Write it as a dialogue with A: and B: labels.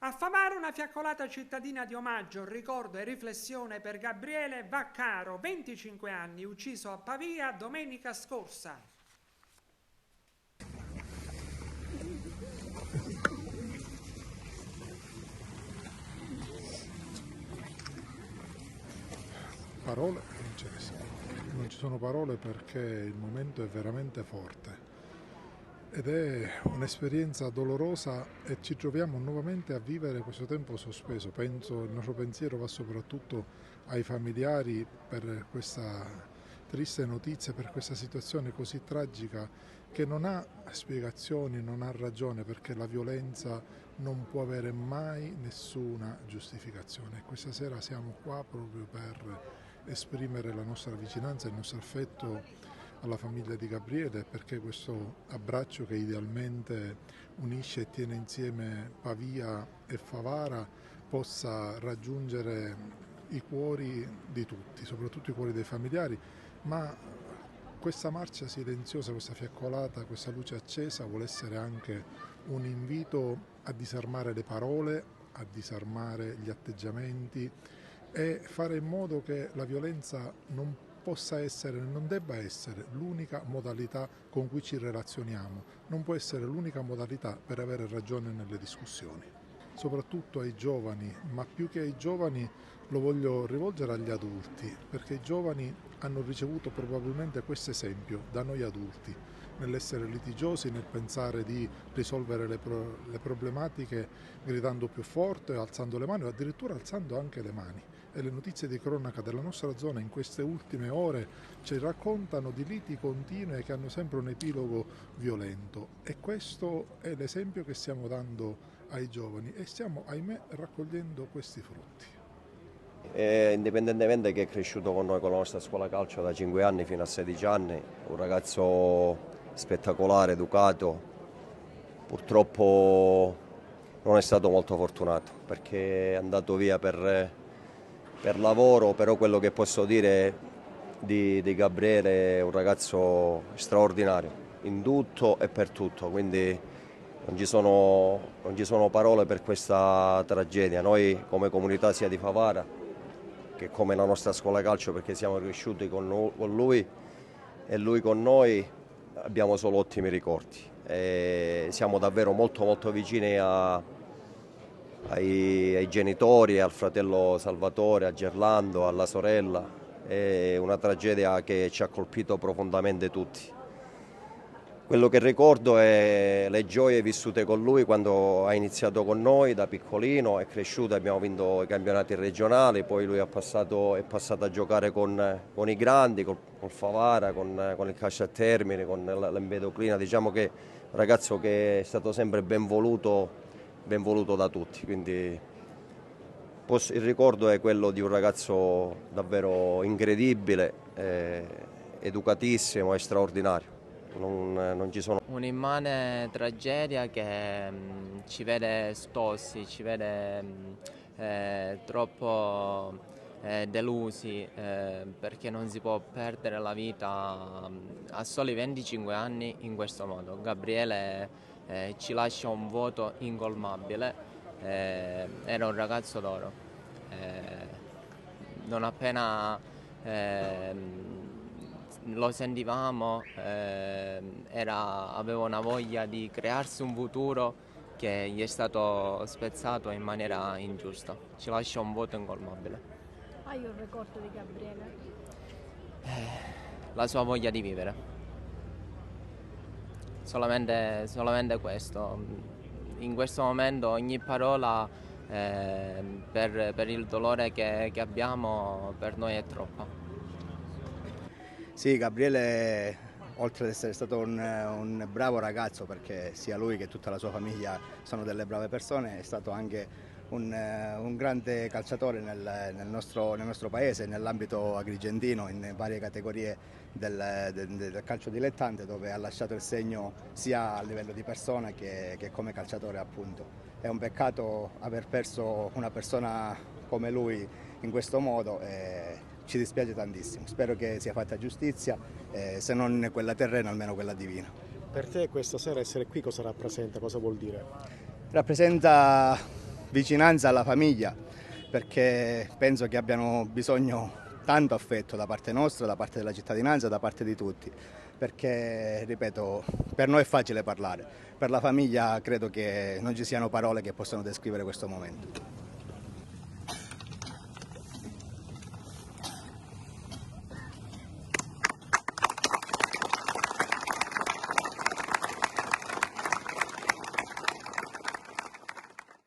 A: A Favara una fiaccolata cittadina di omaggio, ricordo e riflessione per Gabriele Vaccaro, 25 anni, ucciso a Pavia domenica scorsa.
B: Parole non ci sono parole perché il momento è veramente forte ed è un'esperienza dolorosa e ci troviamo nuovamente a vivere questo tempo sospeso. Penso il nostro pensiero va soprattutto ai familiari per questa triste notizia, per questa situazione così tragica che non ha spiegazioni, non ha ragione, perché la violenza non può avere mai nessuna giustificazione. Questa sera siamo qua proprio per esprimere la nostra vicinanza e il nostro affetto alla famiglia di Gabriele, perché questo abbraccio che idealmente unisce e tiene insieme Pavia e Favara possa raggiungere i cuori di tutti, soprattutto i cuori dei familiari, ma questa marcia silenziosa, questa fiaccolata, questa luce accesa vuole essere anche un invito a disarmare le parole, a disarmare gli atteggiamenti e fare in modo che la violenza non possa essere, non debba essere l'unica modalità con cui ci relazioniamo, non può essere l'unica modalità per avere ragione nelle discussioni. Soprattutto ai giovani, ma più che ai giovani lo voglio rivolgere agli adulti, perché i giovani hanno ricevuto probabilmente questo esempio da noi adulti, nell'essere litigiosi, nel pensare di risolvere le problematiche gridando più forte, alzando le mani o addirittura alzando anche le mani. E le notizie di cronaca della nostra zona in queste ultime ore ci raccontano di liti continue che hanno sempre un epilogo violento, e questo è l'esempio che stiamo dando ai giovani e stiamo, ahimè, raccogliendo questi frutti.
C: Indipendentemente che è cresciuto con noi con la nostra scuola calcio da 5 anni fino a 16 anni, un ragazzo spettacolare, educato, purtroppo non è stato molto fortunato perché è andato via per lavoro, però quello che posso dire di Gabriele è un ragazzo straordinario in tutto e per tutto, quindi non ci sono parole per questa tragedia. Noi come comunità sia di Favara che come la nostra scuola calcio, perché siamo cresciuti con lui e lui con noi, abbiamo solo ottimi ricordi. E siamo davvero molto molto vicini ai genitori, al fratello Salvatore, a Gerlando, alla sorella. È una tragedia che ci ha colpito profondamente tutti. Quello che ricordo è le gioie vissute con lui quando ha iniziato con noi da piccolino, è cresciuto, abbiamo vinto i campionati regionali, poi lui è passato a giocare con i grandi, col Favara, con il Calcio a Termine, con l'Empedoclina. Diciamo che è un ragazzo che è stato sempre ben voluto da tutti, quindi il ricordo è quello di un ragazzo davvero incredibile, educatissimo e straordinario. Non ci sono.
D: Un'immane tragedia che ci vede stossi, ci vede troppo delusi, perché non si può perdere la vita a soli 25 anni in questo modo. Gabriele ci lascia un vuoto incolmabile, era un ragazzo d'oro. Non appena lo sentivamo, aveva una voglia di crearsi un futuro che gli è stato spezzato in maniera ingiusta. Ci lascia un vuoto incolmabile.
E: Hai un ricordo di Gabriele?
D: La sua voglia di vivere. Solamente questo. In questo momento ogni parola per il dolore che abbiamo per noi è troppa.
F: Sì, Gabriele, oltre ad essere stato un bravo ragazzo, perché sia lui che tutta la sua famiglia sono delle brave persone, è stato anche un grande calciatore nel nostro paese, nell'ambito agrigentino, in varie categorie del calcio dilettante, dove ha lasciato il segno sia a livello di persona che come calciatore, appunto. È un peccato aver perso una persona come lui in questo modo. Ci dispiace tantissimo, spero che sia fatta giustizia, se non quella terrena almeno quella divina.
G: Per te questa sera essere qui cosa rappresenta, cosa vuol dire?
F: Rappresenta vicinanza alla famiglia, perché penso che abbiano bisogno tanto affetto da parte nostra, da parte della cittadinanza, da parte di tutti, perché, ripeto, per noi è facile parlare, per la famiglia credo che non ci siano parole che possano descrivere questo momento.